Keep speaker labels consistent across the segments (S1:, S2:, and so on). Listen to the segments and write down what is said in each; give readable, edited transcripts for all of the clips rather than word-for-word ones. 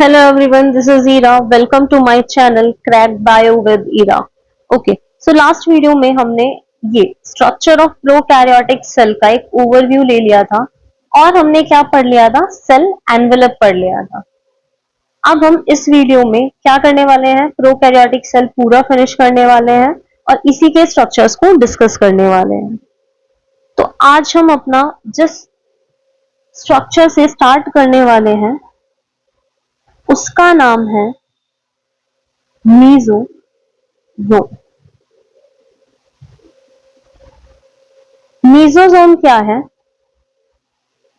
S1: Hello everyone, this is Ira. Welcome to my channel Crack Bio with Ira. Okay, so last video में हमने ये structure of prokaryotic cell का एक overview ले लिया था और हमने क्या पढ़ लिया था, सेल एनवेलप पढ़ लिया था। अब हम इस वीडियो में क्या करने वाले हैं, प्रोकैरियोटिक सेल पूरा फिनिश करने वाले हैं और इसी के स्ट्रक्चर्स को डिस्कस करने वाले हैं। तो आज हम अपना जिस स्ट्रक्चर से स्टार्ट करने वाले हैं उसका नाम है मीजोजोम। मीजोजोम क्या है?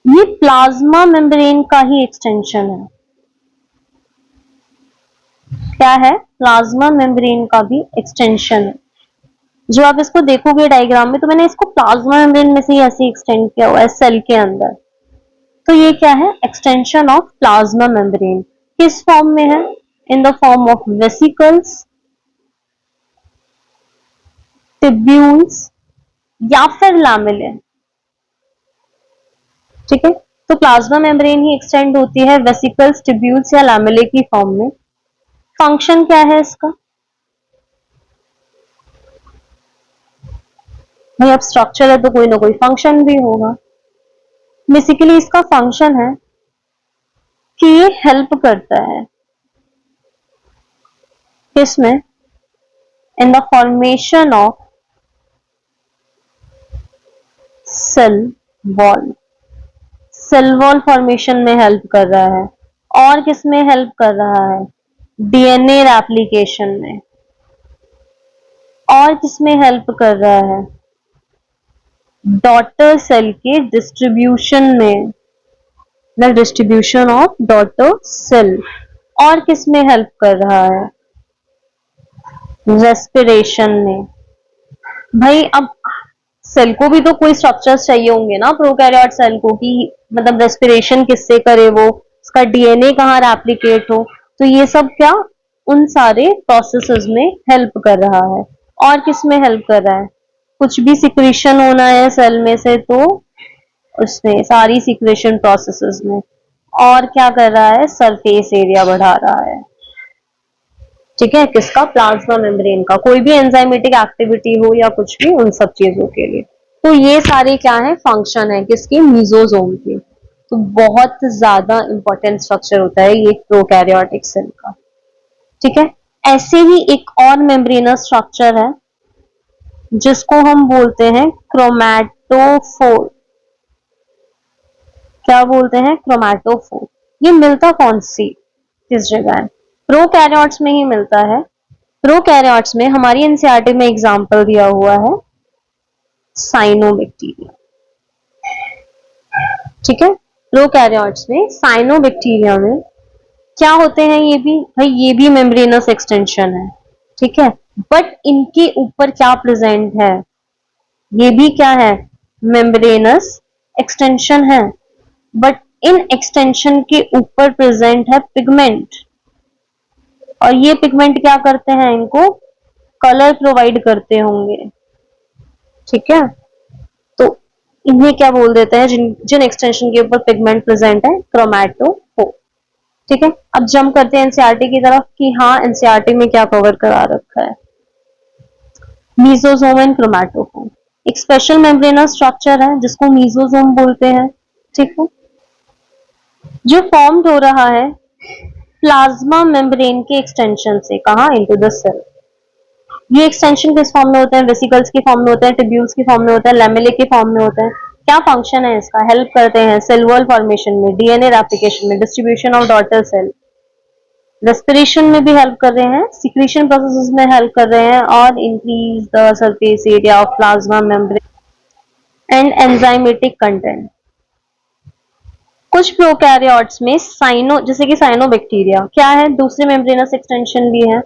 S1: ये प्लाज्मा मेम्ब्रेन का ही एक्सटेंशन है। क्या है? प्लाज्मा मेम्ब्रेन का भी एक्सटेंशन है। जो आप इसको देखोगे डायग्राम में, तो मैंने इसको प्लाज्मा मेम्ब्रेन में से ही ऐसे एक्सटेंड किया हुआ है सेल के अंदर। तो ये क्या है? Extension of plasma membrane. किस फॉर्म में है? In the form of vesicles, tubules या फिर लैमेले। ठीक है, तो प्लाज्मा मेम्ब्रेन ही एक्सटेंड होती है वेसिकल्स, टिब्यूल्स या लैमेले की फॉर्म में। फंक्शन क्या है इसका? भाई अब स्ट्रक्चर है तो कोई ना कोई फंक्शन भी होगा। बेसिकली इसका फंक्शन है कि ये हेल्प करता है किसमें? In the formation of cell wall. Cell wall formation में हेल्प कर रहा है। और किसमें हेल्प कर रहा है? डीएनए रेप्लिकेशन में। और किसमें हेल्प कर रहा है? डॉटर सेल के डिस्ट्रीब्यूशन में, the distribution of daughter cell. और किसमें हेल्प कर रहा है? रेस्पिरेशन में। भाई अब सेल को भी तो कोई स्ट्रक्चर्स चाहिए होंगे ना, प्रोकैरियोट सेल को, कि मतलब रेस्पिरेशन किससे करे, वो उसका डीएनए कहाँ रेप्लिकेट हो। तो ये सब क्या उन सारे प्रोसेसेस में हेल्प कर रहा है। और किसमें हेल्प कर रहा है? कुछ भी सिक्रीशन होना है सेल में से तो उसमें सारी सिक्रेशन प्रोसेसेस में। और क्या कर रहा है? सरफेस एरिया बढ़ा रहा है। ठीक है, किसका? प्लाज्मा मेम्ब्रेन का। कोई भी एंजाइमेटिक एक्टिविटी हो या कुछ भी, उन सब चीजों के लिए। तो ये सारे क्या है? फंक्शन है किसके? मीजोजोम के। तो बहुत ज्यादा इंपॉर्टेंट स्ट्रक्चर होता है ये प्रोकैरियोटिक सेल का। ठीक है, ऐसे ही एक और मेम्ब्रेनस स्ट्रक्चर है जिसको हम बोलते हैं क्रोमैटोफोर। क्या बोलते हैं? क्रोमैटोफोर। ये मिलता कौन सी किस जगह है? प्रोकैरियोट्स में ही मिलता है। प्रोकैरियोट्स में हमारी एनसीईआरटी में एग्जांपल दिया हुआ है साइनोबैक्टीरिया। ठीक है, प्रोकैरियोट्स में साइनोबैक्टीरिया में क्या होते हैं? ये भी भाई ये भी मेम्ब्रेनस एक्सटेंशन है। ठीक है, बट इनके ऊपर क्या प्रेजेंट है? ये भी क्या है? मेम्ब्रेनस एक्सटेंशन है, बट इन एक्सटेंशन के ऊपर प्रेजेंट है पिगमेंट। और ये पिगमेंट क्या करते हैं? इनको कलर प्रोवाइड करते होंगे। ठीक है, तो इन्हें क्या बोल देते हैं? जिन जिन एक्सटेंशन के ऊपर पिगमेंट प्रेजेंट है, क्रोमैटोफोर। ठीक है, अब जंप करते हैं एनसीईआरटी की तरफ कि हाँ एनसीईआरटी में क्या कवर करा रखा है। मीजोजोम एंड क्रोमैटोफोर एक स्पेशल मेम्ब्रेनस स्ट्रक्चर है जिसको मीजोजोम बोलते हैं। ठीक है, जो फॉर्म्ड हो रहा है प्लाज्मा मेम्ब्रेन के एक्सटेंशन से। कहा? Into the cell. ये एक्सटेंशन किस फॉर्म में होते हैं? वेसिकल्स की फॉर्म में होते हैं, टिब्यूल्स की फॉर्म में होते हैं, लैमेले की फॉर्म में होते हैं। क्या फंक्शन है इसका? हेल्प करते हैं सेल वॉल फॉर्मेशन में, डीएनए रेप्लिकेशन में, distribution of daughter cell, respiration में भी हेल्प कर रहे हैं, सिक्रीशन प्रोसेसेस में हेल्प कर रहे हैं, और increase the surface area of plasma membrane and enzymatic content. कुछ प्रोकैरियोट्स में साइनो, जैसे कि साइनोबैक्टीरिया क्या है? दूसरे मेम्ब्रेनस एक्सटेंशन भी है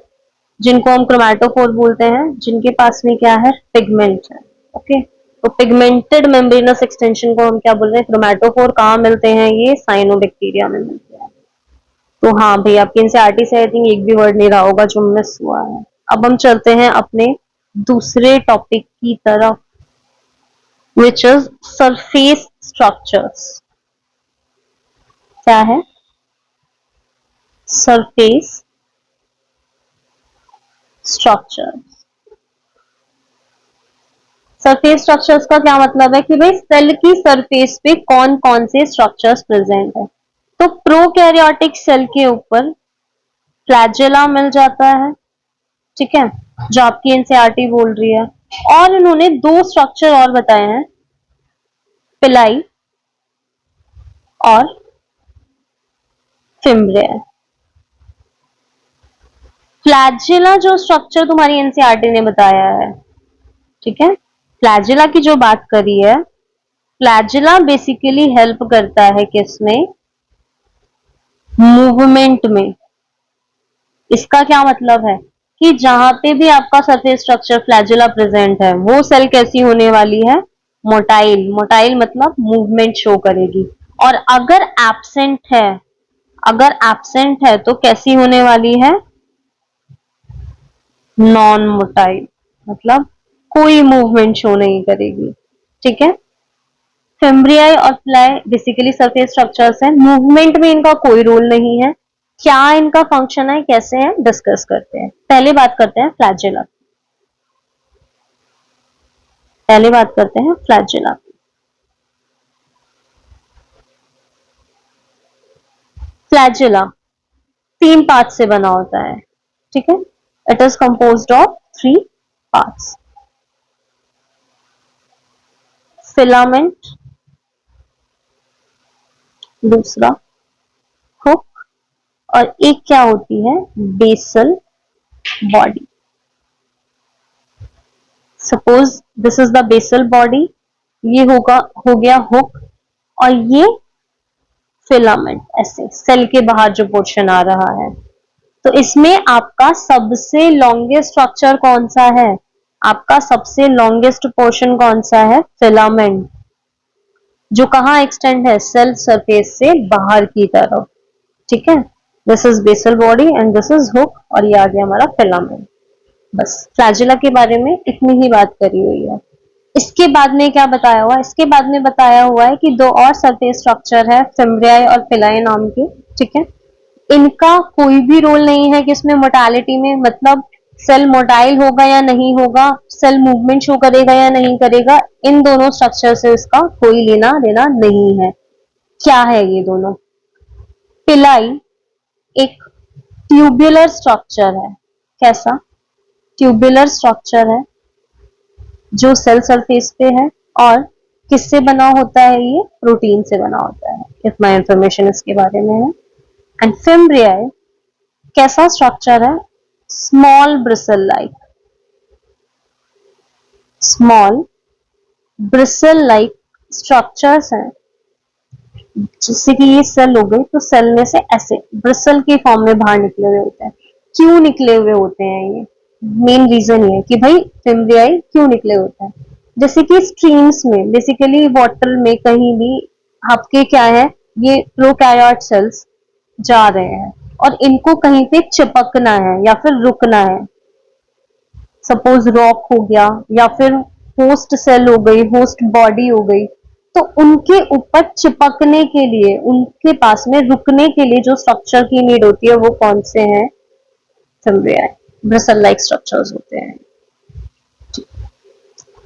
S1: जिनको हम क्रोमैटोफोर बोलते हैं, जिनके पास में क्या है? पिगमेंट है। ओके, तो पिगमेंटेड मेम्ब्रेनस एक्सटेंशन को हम क्या बोल रहे हैं? क्रोमैटोफोर। कहाँ मिलते हैं? ये साइनोबैक्टीरिया में मिलते हैं। तो हाँ भाई, आपकी एनसीईआरटी से आई थिंक एक भी वर्ड नहीं रहा होगा जो मिस हुआ है। अब हम चलते हैं अपने दूसरे टॉपिक की तरफ, विच इज सरफेस स्ट्रक्चर्स। क्या है? Surface structure. सरफेस स्ट्रक्चर्स का क्या मतलब है कि भाई सेल की सरफेस पे कौन कौन से स्ट्रक्चर्स प्रेजेंट है। तो प्रोकैरियोटिक सेल के ऊपर फ्लैजेला मिल जाता है, ठीक है, जो आपकी एनसीईआरटी बोल रही है। और इन्होंने दो स्ट्रक्चर और बताए हैं, पिलाई और फिम्ब्रिया। फ्लैजेला जो स्ट्रक्चर तुम्हारी एनसीईआरटी ने बताया है, ठीक है, फ्लैजेला की जो बात करी है, फ्लैजेला बेसिकली हेल्प करता है किसमें, मूवमेंट में। इसका क्या मतलब है कि जहां पे भी आपका सरफेस स्ट्रक्चर फ्लैजेला प्रेजेंट है वो सेल कैसी होने वाली है, मोटाइल। मोटाइल मतलब मूवमेंट शो करेगी। और अगर एब्सेंट है, अगर एब्सेंट है तो कैसी होने वाली है, नॉन मोटाइल, मतलब कोई मूवमेंट शो नहीं करेगी, ठीक है। फिम्ब्रियाई और फ्लाई बेसिकली सरफेस स्ट्रक्चर्स हैं, मूवमेंट में इनका कोई रोल नहीं है। क्या इनका फंक्शन है, कैसे है, डिस्कस करते हैं। पहले बात करते हैं फ्लैजेला, पहले बात करते हैं फ्लैजेला। फ्लैजेला तीन पार्ट से बना होता है, ठीक है। It is composed of three parts, filament, दूसरा हुक, और एक क्या होती है, basal body. Suppose this is the basal body, ये होगा, हो गया हुक, और ये फिलामेंट, ऐसे सेल के बाहर जो पोर्शन आ रहा है। तो इसमें आपका सबसे लॉन्गेस्ट स्ट्रक्चर कौन सा है, आपका सबसे लॉन्गेस्ट पोर्शन कौन सा है, फिलामेंट, जो कहां एक्सटेंड है, सेल सरफेस से बाहर की तरफ, ठीक है। This is basal body and this is hook, और ये आ गया हमारा फिलामेंट। बस फ्लैजेला के बारे में इतनी ही बात करी हुई है। इसके बाद में क्या बताया हुआ है, इसके बाद में बताया हुआ है कि दो और सरफेस स्ट्रक्चर है, फिम्ब्रियाई और फिलाई नाम के, ठीक है। इनका कोई भी रोल नहीं है कि इसमें मोटालिटी में, मतलब सेल मोटाइल होगा या नहीं होगा, सेल मूवमेंट शो करेगा या नहीं करेगा, इन दोनों स्ट्रक्चर से इसका कोई लेना देना नहीं है। क्या है ये दोनों, पिलाई एक ट्यूबुलर स्ट्रक्चर है, कैसा, ट्यूबुलर स्ट्रक्चर है जो सेल सरफेस पे है, और किससे बना होता है, ये प्रोटीन से बना होता है। इतना इंफॉर्मेशन इसके बारे में है। एंड फिम्ब्रियाई कैसा स्ट्रक्चर है, small bristle like, small bristle like structures हैं। जैसे कि ये सेल हो गई, तो सेल में से ऐसे ब्रिसल के फॉर्म में बाहर निकले हुए होते हैं। क्यों निकले हुए होते हैं, ये मेन रीजन ये है कि भाई फिम्ब्रियाई क्यों निकले होते हैं। जैसे कि स्ट्रीम्स में, बेसिकली वाटर में कहीं भी आपके क्या है, ये प्रोकैरियोट सेल्स जा रहे हैं और इनको कहीं पे चिपकना है या फिर रुकना है। सपोज रॉक हो गया या फिर होस्ट सेल हो गई, होस्ट बॉडी हो गई, तो उनके ऊपर चिपकने के लिए, उनके पास में रुकने के लिए जो स्ट्रक्चर की नीड होती है वो कौन से हैं, फिम्ब्रियाई, ब्रिसल लाइक स्ट्रक्चर्स होते हैं,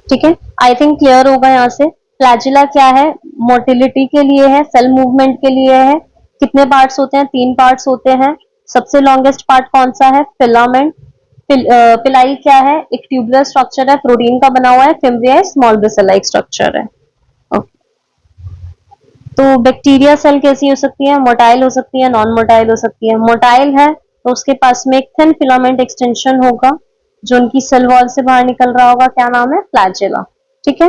S1: ठीक है। आई थिंक क्लियर होगा यहाँ से। फ्लैजिला क्या है, मोटिलिटी के लिए है, सेल मूवमेंट के लिए है। कितने पार्ट्स होते हैं, तीन पार्ट्स होते हैं। सबसे लॉन्गेस्ट पार्ट कौन सा है, फिलामेंट। पिलाई क्या है, एक ट्यूबुलर स्ट्रक्चर है, प्रोटीन का बना हुआ है। फिम्ब्रियाई स्मॉल ब्रिसल लाइक स्ट्रक्चर है। तो बैक्टीरिया सेल कैसी हो सकती है, मोटाइल हो सकती है, नॉन मोटाइल हो सकती है। मोटाइल है तो उसके पास में एक थिन फिलामेंट एक्सटेंशन होगा जो उनकी सेल वॉल से बाहर निकल रहा होगा, क्या नाम है, फ्लैजिला, ठीक है।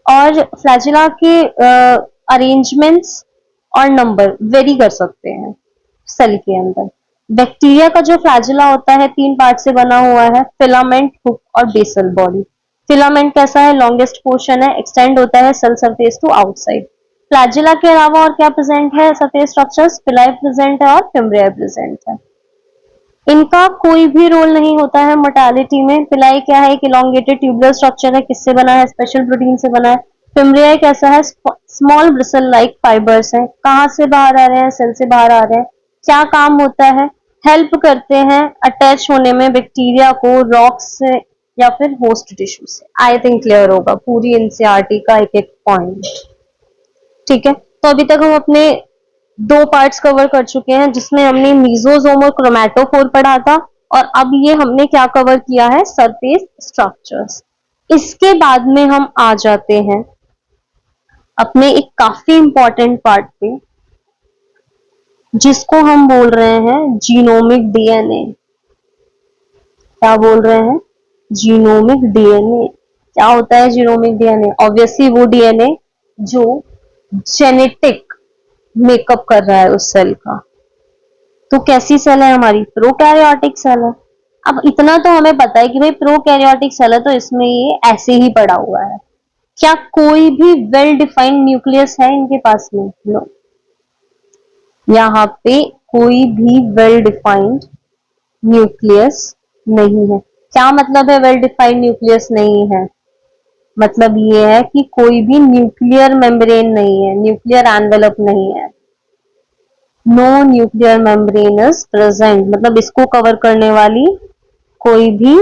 S1: और फ्लैजिला के अरेंजमेंट्स और नंबर वेरी कर सकते हैं सेल के अंदर। बैक्टीरिया का जो फ्लैजिला होता है तीन पार्ट से बना हुआ है, फिलामेंट, हुक और बेसल बॉडी। फिलामेंट कैसा है, लॉन्गेस्ट पोर्शन है, एक्सटेंड होता है cell surface to outside. Flagella के अलावा और क्या प्रेजेंट है सरफेस स्ट्रक्चर्स, पिलाई प्रेजेंट है और फिम्ब्रियाई प्रेजेंट है। इनका कोई भी रोल नहीं होता है मोटालिटी में। पिलाई क्या है, एक इलोंगेटेड ट्यूबुलर स्ट्रक्चर है, किससे बना है, स्पेशल प्रोटीन से बना है। फिम्ब्रियाई कैसा है, स्मॉल ब्रिसल लाइक फाइबर्स हैं, कहां से बाहर आ रहे हैं, सेल से बाहर आ रहे हैं। क्या काम होता है? हेल्प करते हैं अटैच होने में बैक्टीरिया को रॉक्स से या फिर होस्ट टिश्यू से। आई थिंक क्लियर होगा पूरी एनसीईआरटी का एक एक पॉइंट। ठीक है, तो अभी तक हम अपने दो पार्ट्स कवर कर चुके हैं, जिसमें हमने मीजोजोम और क्रोमैटोफोर पढ़ा था, और अब ये हमने क्या कवर किया है? Surface structures. इसके बाद में हम आ जाते हैं अपने एक काफी इंपॉर्टेंट पार्ट पे, जिसको हम बोल रहे हैं जीनोमिक डीएनए। क्या बोल रहे हैं? Genomic DNA. क्या होता है जीनोमिक डीएनए? ऑब्वियसली वो डीएनए जो जेनेटिक मेकअप कर रहा है उस सेल का। तो कैसी सेल है हमारी? प्रोकैरियोटिक सेल है। अब इतना तो हमें पता है कि भाई प्रोकैरियोटिक सेल है, तो इसमें ये ऐसे ही पड़ा हुआ है। क्या कोई भी वेल डिफाइंड न्यूक्लियस है इनके पास में? नो। यहाँ पे कोई भी वेल डिफाइंड न्यूक्लियस नहीं है। क्या मतलब है वेल डिफाइंड न्यूक्लियस नहीं है? मतलब ये है कि कोई भी न्यूक्लियर मेम्ब्रेन नहीं है, न्यूक्लियर एनवेलप नहीं है। No nuclear membrane is present, मतलब इसको कवर करने वाली कोई भी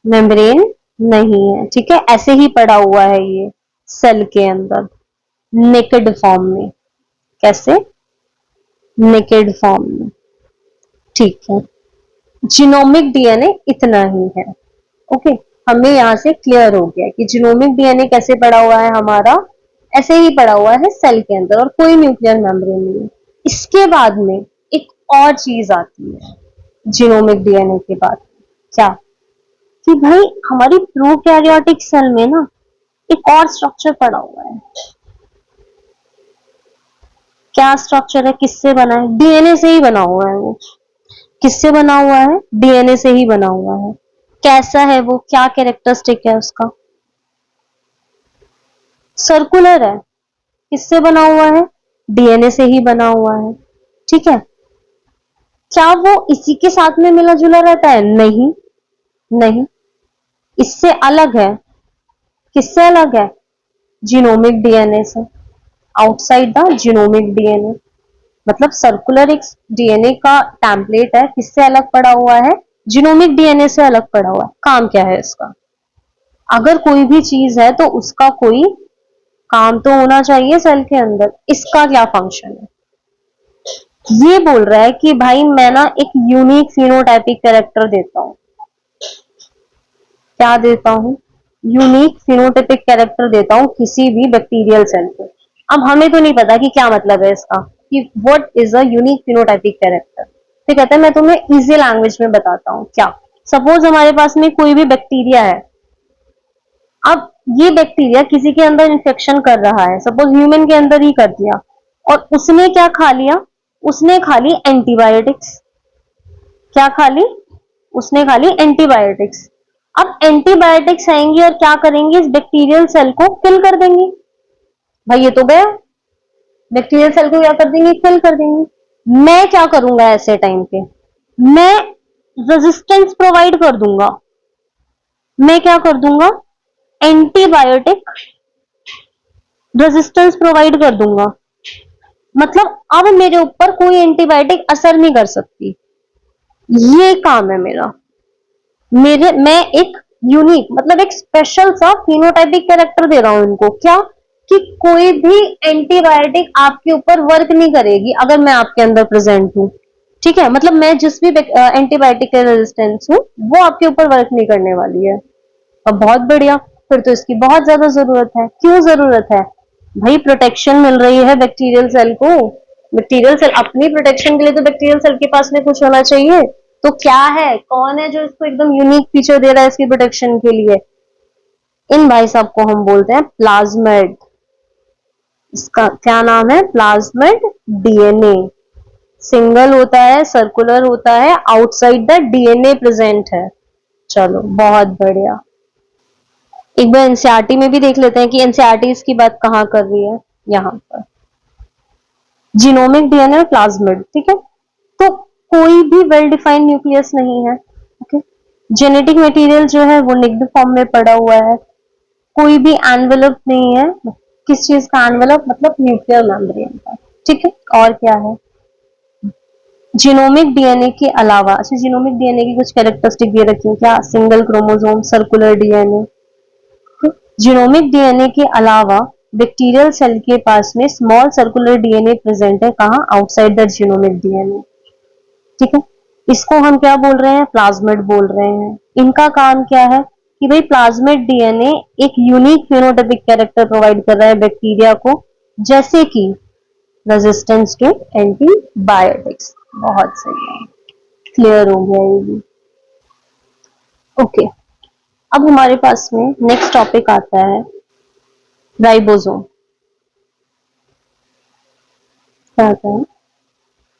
S1: मेम्ब्रेन नहीं है। ठीक है, ऐसे ही पड़ा हुआ है ये सेल के अंदर नेकेड फॉर्म में। कैसे? नेकेड फॉर्म में। ठीक है, जीनोमिक डीएनए इतना ही है। ओके, हमें यहाँ से क्लियर हो गया कि जीनोमिक डीएनए कैसे पड़ा हुआ है हमारा, ऐसे ही पड़ा हुआ है सेल के अंदर और कोई न्यूक्लियर मेम्ब्रेन नहीं है। इसके बाद में एक और चीज आती है जीनोमिक डीएनए के बाद। क्या? कि भाई हमारी प्रोकैरियोटिक सेल में ना एक और स्ट्रक्चर पड़ा हुआ है। क्या स्ट्रक्चर है? किससे बना है? डीएनए से ही बना हुआ है वो। किससे बना हुआ है? डीएनए से ही बना हुआ है। कैसा है वो? क्या कैरेक्टरिस्टिक है उसका? सर्कुलर है। किससे बना हुआ है? डीएनए से ही बना हुआ है। ठीक है, क्या वो इसी के साथ में मिला जुला रहता है? नहीं, नहीं, इससे अलग है। किससे अलग है? जीनोमिक डीएनए से। आउटसाइड द जीनोमिक डीएनए, मतलब सर्कुलर एक डीएनए का टेम्पलेट है, किससे अलग पड़ा हुआ है? जीनोमिक डीएनए से अलग पड़ा हुआ है। काम क्या है इसका? अगर कोई भी चीज है तो उसका कोई काम तो होना चाहिए सेल के अंदर। इसका क्या फंक्शन है? ये बोल रहा है कि भाई मैं ना एक यूनिक फिनोटाइपिक कैरेक्टर देता हूं। क्या देता हूं? यूनिक फिनोटाइपिक कैरेक्टर देता हूं किसी भी बैक्टीरियल सेल को। अब हमें तो नहीं पता कि क्या मतलब है इसका, कि what is a unique phenotypic character. तो कहता है मैं तुम्हें इजी लैंग्वेज में बताता हूं। क्या? सपोज हमारे पास में कोई भी बैक्टीरिया है। अब ये बैक्टीरिया किसी के अंदर इन्फेक्शन कर रहा है, सपोज ह्यूमन के अंदर ही कर दिया, और उसने क्या खा लिया? उसने खा ली एंटीबायोटिक्स। क्या खा ली? उसने खा ली एंटीबायोटिक्स। अब एंटीबायोटिक्स आएंगी और क्या करेंगी? इस बैक्टीरियल सेल को किल कर देंगी। भाई ये तो गया, बैक्टीरियल सेल को क्या कर देंगी? किल कर देंगी। मैं क्या करूंगा ऐसे टाइम पे? मैं रेजिस्टेंस प्रोवाइड कर दूंगा। मैं क्या कर दूंगा? एंटीबायोटिक रेजिस्टेंस प्रोवाइड कर दूंगा। मतलब अब मेरे ऊपर कोई एंटीबायोटिक असर नहीं कर सकती। ये काम है मेरा। मैं एक यूनिक, मतलब एक स्पेशल सा फिनोटाइपिक कैरेक्टर दे रहा हूं इनको। क्या? कि कोई भी एंटीबायोटिक आपके ऊपर वर्क नहीं करेगी अगर मैं आपके अंदर प्रेजेंट हूं। ठीक है, मतलब मैं जिस भी एंटीबायोटिक के रेजिस्टेंस हूं वो आपके ऊपर वर्क नहीं करने वाली है। अब बहुत बढ़िया, फिर तो इसकी बहुत ज्यादा जरूरत है। क्यों जरूरत है? भाई प्रोटेक्शन मिल रही है बैक्टीरियल सेल को। बैक्टीरियल सेल अपनी प्रोटेक्शन के लिए तो बैक्टीरियल सेल के पास में कुछ होना चाहिए। तो क्या है, कौन है जो इसको एकदम यूनिक फीचर दे रहा है इसकी प्रोटेक्शन के लिए? इन भाई साहब को हम बोलते हैं प्लाज्मिड। इसका क्या नाम है? Plasmid DNA. सिंगल होता है, सर्कुलर होता है, आउटसाइड द डीएनए प्रेजेंट है। चलो बहुत बढ़िया। एक बार एनसीईआरटी में भी देख लेते हैं कि एनसीईआरटी इसकी बात कहाँ कर रही है। यहाँ पर जीनोमिक डीएनए और प्लाज्मिड। ठीक है, तो कोई भी वेल डिफाइंड न्यूक्लियस नहीं है। ओके, जेनेटिक मटेरियल जो है वो निक्ड फॉर्म में पड़ा हुआ है। कोई भी एनवेलप नहीं है। किस चीज का एनवेलप? मतलब न्यूक्लियर मेम्ब्रेन का। ठीक है, और क्या है? जीनोमिक डीएनए के अलावा, अच्छा जीनोमिक डीएनए की कुछ कैरेक्टरिस्टिक दे रखी है क्या, single chromosome, circular DNA. Genomic DNA के अलावा बैक्टीरियल सेल के पास में स्मॉल सर्कुलर डीएनए प्रेजेंट है, कहाँ, आउटसाइड दैट जीनोमिक डीएनए। ठीक है, इसको हम क्या बोल रहे हैं, प्लाज्मिड बोल रहे हैं। इनका काम क्या है कि भाई प्लाज्मिड डीएनए एक यूनिक फेनोटाइपिक कैरेक्टर प्रोवाइड कर रहा है बैक्टीरिया को, जैसे कि रेजिस्टेंस टू एंटीबायोटिक्स। बहुत सही है, क्लियर हो गया ये भी। ओके, अब हमारे पास में नेक्स्ट टॉपिक आता है राइबोसोम। क्या आता है,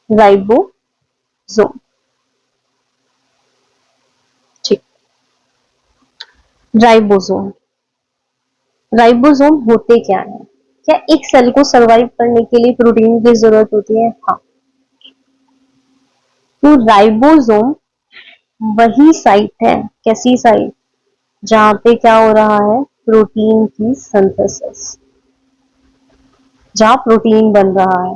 S1: राइबोसोम। ठीक, राइबोसोम, राइबोसोम होते क्या है, क्या एक सेल को सरवाइव करने के लिए प्रोटीन की जरूरत होती है, हाँ। तो राइबोसोम वही साइट है, कैसी साइट, जहां पे क्या हो रहा है, प्रोटीन की सिंथेसिस, जहां प्रोटीन बन रहा है।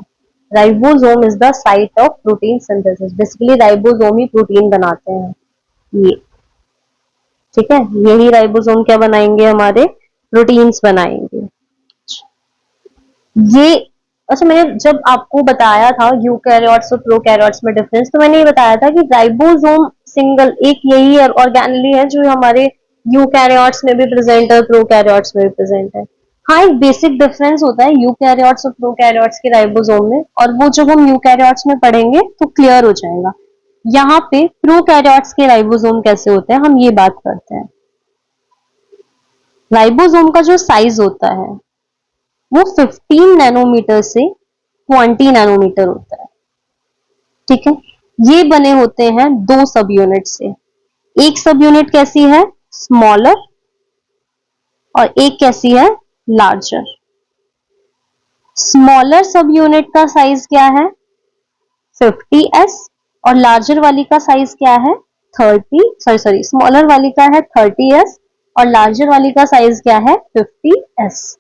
S1: Ribosome is the site of protein synthesis, basically ribosome he protein बनाते हैं ये। ठीक है, यही राइबोसोम क्या बनाएंगे, हमारे प्रोटीन्स बनाएंगे ये। अच्छा, मैंने जब आपको बताया था यूकैरियोट्स और प्रोकैरियोट्स में डिफरेंस, तो मैंने ये बताया था कि राइबोसोम सिंगल एक यही ऑर्गेनेली है जो हमारे यूकैरियोट्स में भी प्रेजेंट है, प्रोकैरियोट्स में भी प्रेजेंट है। हाँ, एक बेसिक डिफरेंस होता है यूकैरियोट्स और प्रोकैरियोट्स के राइबोसोम में, और वो जब हम यूकैरियोट्स में पढ़ेंगे तो क्लियर हो जाएगा। यहाँ पे प्रोकैरियोट्स के राइबोसोम कैसे होते हैं, हम ये बात करते हैं। राइबोसोम का जो साइज होता है वो 15 नैनोमीटर से 20 नैनोमीटर होता है। ठीक है, ये बने होते हैं दो सब यूनिट से। एक सब यूनिट कैसी है, स्मॉलर, और एक कैसी है, लार्जर। स्मॉलर सब यूनिट का साइज क्या है, 50s, और लार्जर वाली का साइज क्या है, 30, स्मॉलर वाली का है 30s और लार्जर वाली का साइज क्या है, 50s।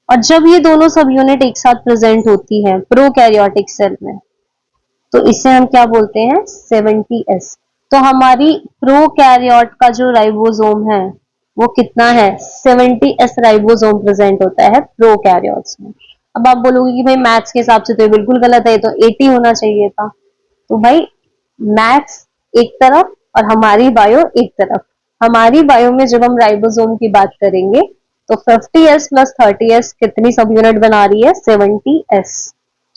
S1: और जब ये दोनों सब यूनिट एक साथ प्रेजेंट होती है प्रोकैरियोटिक सेल में, तो इसे हम क्या बोलते हैं, 70s। तो हमारी प्रोकैरियोट का जो राइबोसोम है वो कितना है, 70s राइबोसोम प्रेजेंट होता है प्रोकैरियोट्स में। अब आप बोलोगे कि भाई मैथ्स के हिसाब से तो ये बिल्कुल गलत है, तो 80 होना चाहिए था। तो भाई मैथ्स एक तरफ और हमारी बायो एक तरफ। हमारी बायो में जब हम राइबोसोम की बात करेंगे तो 50s प्लस 30s कितनी सब यूनिट बना रही है, 70s।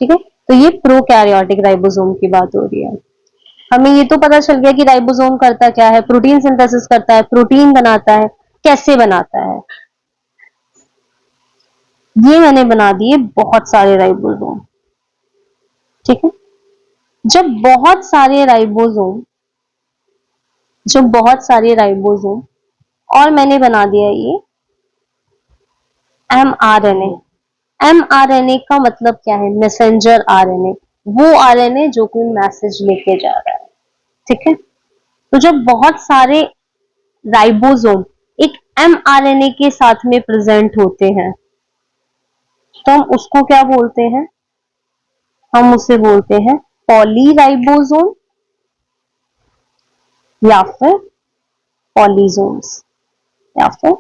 S1: ठीक है, तो ये प्रोकैरियोटिक राइबोसोम की बात हो रही है। हमें ये तो पता चल गया कि राइबोसोम करता क्या है, प्रोटीन सिंथेसिस करता है, प्रोटीन बनाता है, कैसे बनाता है। ये मैंने बना दिए बहुत सारे राइबोसोम। ठीक है, जब बहुत सारे राइबोसोम और मैंने बना दिया ये mRNA। mRNA का मतलब क्या है, मैसेंजर आरएनए, वो आरएनए जो कोई मैसेज लेके जा रहा है। ठीक है, तो जब बहुत सारे राइबोसोम एक mRNA के साथ में प्रेजेंट होते हैं तो हम उसको क्या बोलते हैं, हम उसे बोलते हैं पॉलीराइबोसोम या फिर पॉलीसोम्स या फिर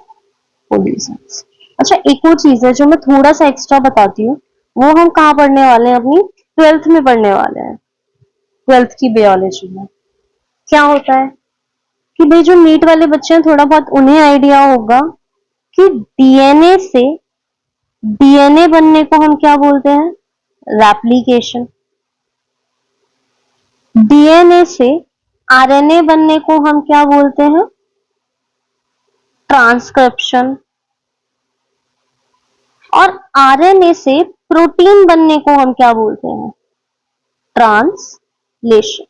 S1: पॉलीसोम्स। अच्छा, एक और चीज है जो मैं थोड़ा सा एक्स्ट्रा बताती हूँ, वो हम कहाँ पढ़ने वाले हैं, अपनी 12th में पढ़ने वाले हैं, 12th की बायोलॉजी में। क्या होता है कि भाई जो नीट वाले बच्चे हैं थोड़ा बहुत उन्हें आइडिया होगा कि डीएनए से डीएनए बनने को हम क्या बोलते हैं, रेप्लिकेशन। डीएनए से आरएनए बनने को हम क्या बोलते हैं, ट्रांसक्रिप्शन। और आरएनए से प्रोटीन बनने को हम क्या बोलते हैं, ट्रांसलेशन।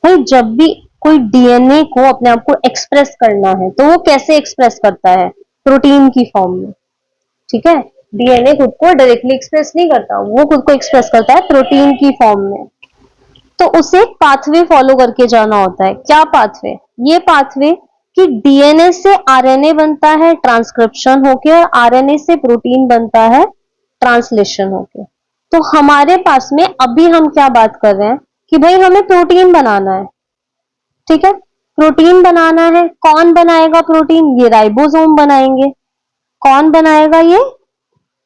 S1: भाई जब भी कोई डीएनए को अपने आप को एक्सप्रेस करना है तो वो कैसे एक्सप्रेस करता है, प्रोटीन की फॉर्म में। ठीक है, डीएनए खुद को डायरेक्टली एक्सप्रेस नहीं करता, वो खुद को एक्सप्रेस करता है प्रोटीन की फॉर्म में। तो उसे पाथवे फॉलो करके जाना होता है। क्या पाथवे, ये पाथवे कि डीएनए से आरएनए बनता है ट्रांसक्रिप्शन होके, और आरएनए से प्रोटीन बनता है ट्रांसलेशन होके। तो हमारे पास में अभी हम क्या बात कर रहे हैं कि भाई हमें प्रोटीन बनाना है, ठीक है। प्रोटीन बनाना है, कौन बनाएगा प्रोटीन? ये राइबोसोम बनाएंगे। कौन बनाएगा? ये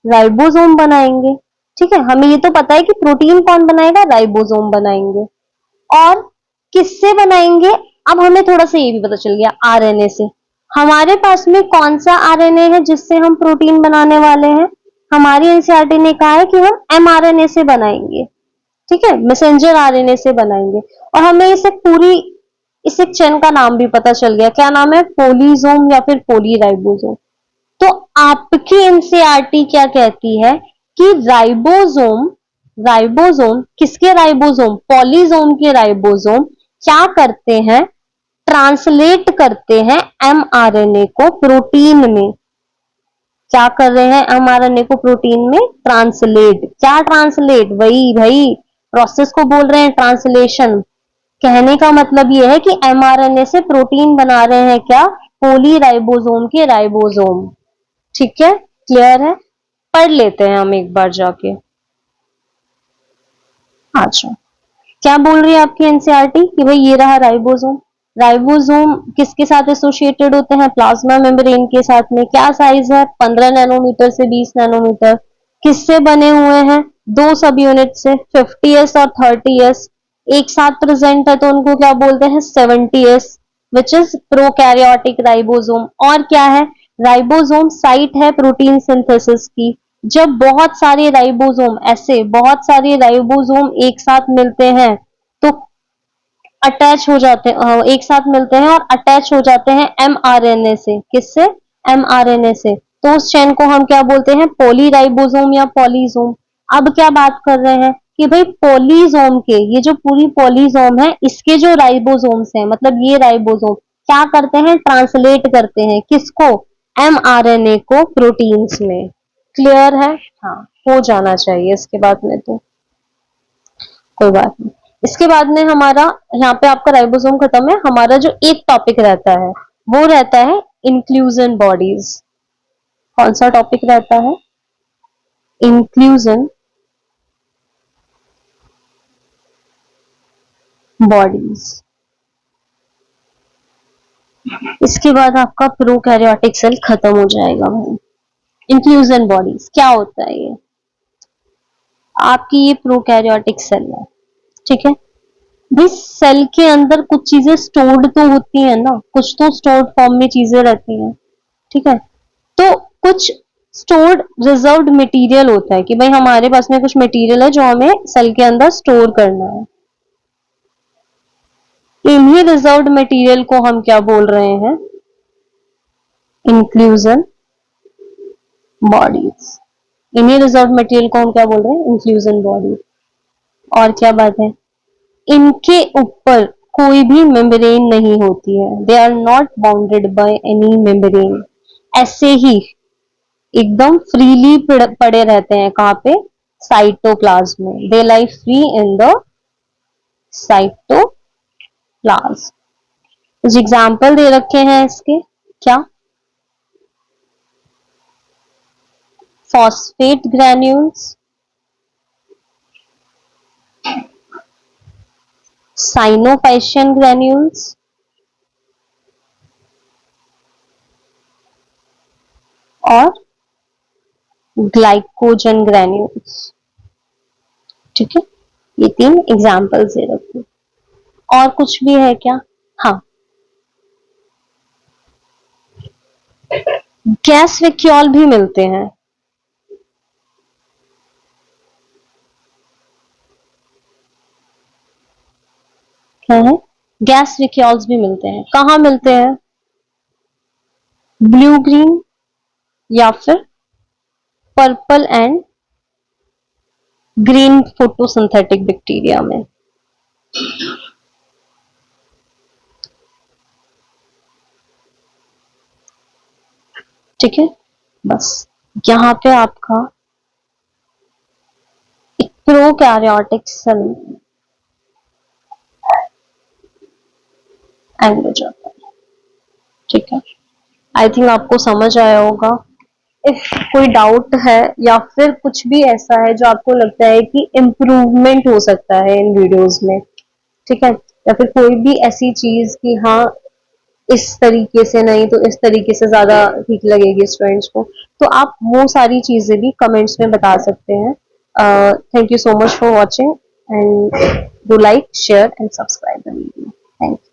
S1: राइबोसोम बनाएंगे, ठीक है। हमें ये तो पता है कि प्रोटीन कौन बनाएगा? राइबोसोम बनाएंगे। और किससे बनाएंगे? अब हमें थोड़ा सा ये भी पता चल गया, आरएनए से। हमारे पास में कौन सा आरएनए है जिससे हम प्रोटीन बनाने वाले हैं? हमारी एनसीईआरटी ने कहा है कि हम एमआरएनए से बनाएंगे, ठीक है, मैसेंजर आरएनए से बनाएंगे। और हमें इस एक चेन का नाम भी पता चल गया, क्या नाम है? पोलीसोम या फिर पोलीराइबोसोम। तो आपकी एनसीईआरटी क्या कहती है कि राइबोसोम, राइबोसोम किसके राइबोसोम? पॉलीसोम के राइबोसोम क्या करते हैं? ट्रांसलेट करते हैं एमआरएनए को प्रोटीन में। क्या कर रहे हैं? एमआरएनए को प्रोटीन में ट्रांसलेट। क्या ट्रांसलेट? वही भाई प्रोसेस को बोल रहे हैं ट्रांसलेशन। कहने का मतलब ये है कि एमआरएनए से प्रोटीन बना रहे हैं क्या? पोलीराइबोसोम के राइबोसोम, ठीक है, क्लियर है। पढ़ लेते हैं हम एक बार जाके। अच्छा, क्या बोल रही है आपकी एनसीईआरटी कि भाई ये रहा राइबोसोम। राइबोसोम किसके साथ एसोसिएटेड होते हैं? प्लाज्मा मेम्ब्रेन के साथ में। क्या साइज है? 15 नैनोमीटर से 20 नैनोमीटर। किससे बने हुए हैं? दो सब यूनिट से, 50s और 30s। एक साथ प्रेजेंट है तो उनको क्या बोलते हैं? 70s, which is prokaryotic ribosome. और क्या है? राइबोसोम साइट है प्रोटीन सिंथेसिस की। जब बहुत सारे राइबोसोम, ऐसे बहुत सारे राइबोसोम एक साथ मिलते हैं तो अटैच हो जाते हैं, एक साथ मिलते हैं और अटैच हो जाते हैं एमआरएनए से। किससे? एमआरएनए से। तो उस चेन को हम क्या बोलते हैं? पॉलीराइबोसोम या पॉलीसोम। अब क्या बात कर रहे हैं कि भाई पॉलीसोम के, ये जो पूरी पॉलीसोम है इसके जो राइबोसोम्स हैं, मतलब ये राइबोसोम क्या करते हैं? ट्रांसलेट करते हैं किसको? एमआरएनए को प्रोटीन्स में। क्लियर है? हाँ, हो जाना चाहिए इसके बाद में तो कोई बात नहीं। इसके बाद में हमारा, यहाँ पे आपका राइबोसोम खत्म है, हमारा जो एक टॉपिक रहता है वो रहता है इंक्लूजन बॉडीज। कौन सा टॉपिक रहता है? Inclusion bodies. इसके बाद आपका प्रोकैरियोटिक सेल खत्म हो जाएगा भाई। इंक्लूजन बॉडीज क्या होता है? ये आपकी ये प्रोकैरियोटिक सेल है, ठीक है। भाई सेल के अंदर कुछ चीजें स्टोर्ड तो होती है ना, कुछ तो स्टोर्ड फॉर्म में चीजें रहती हैं, ठीक है। तो कुछ स्टोर्ड रिजर्व्ड मटेरियल होता है कि भाई हमारे पास में कुछ मटेरियल है जो हमें सेल के अंदर स्टोर करना है। इन्हीं रिजर्व्ड मटेरियल को हम क्या बोल रहे हैं? Inclusion bodies. इन्हीं रिजर्व्ड मटेरियल को हम क्या बोल रहे हैं? Inclusion bodies. और क्या बात है? इनके ऊपर कोई भी मेम्ब्रेन नहीं होती है। They are not bounded by any membrane. ऐसे ही एकदम फ्रीली पड़े रहते हैं। कहाँ पे? साइटोप्लाज्म में। दे लाई फ्री इन द साइटोप्लाज्म। कुछ एग्जाम्पल दे रखे हैं इसके, क्या? फॉस्फेट ग्रैन्यूल्स, साइनोफाइशियन ग्रैन्यूल्स और ग्लाइकोजन ग्रैन्यूल्स, ठीक है। ये तीन एग्जाम्पल्स दे रखे। और कुछ भी है क्या? हाँ, गैस वैक्यूल भी मिलते हैं। क्या है? गैस वैक्यूल्स भी मिलते हैं। कहाँ मिलते हैं? ब्लू ग्रीन या फिर purple and green photosynthetic bacteria में। ठीक है, बस यहां पे आपका एक प्रोकैरियोटिक सेल एंड हो जाता है। ठीक है, आई थिंक आपको समझ आया होगा। इफ कोई डाउट है या फिर कुछ भी ऐसा है जो आपको लगता है कि इम्प्रूवमेंट हो सकता है इन वीडियोस में, ठीक है, या फिर कोई भी ऐसी चीज कि हाँ इस तरीके से नहीं तो इस तरीके से ज्यादा ठीक लगेगी स्टूडेंट्स को, तो आप वो सारी चीजें भी कमेंट्स में बता सकते हैं। Thank you so much for watching and do like share and subscribe the video. Thank you.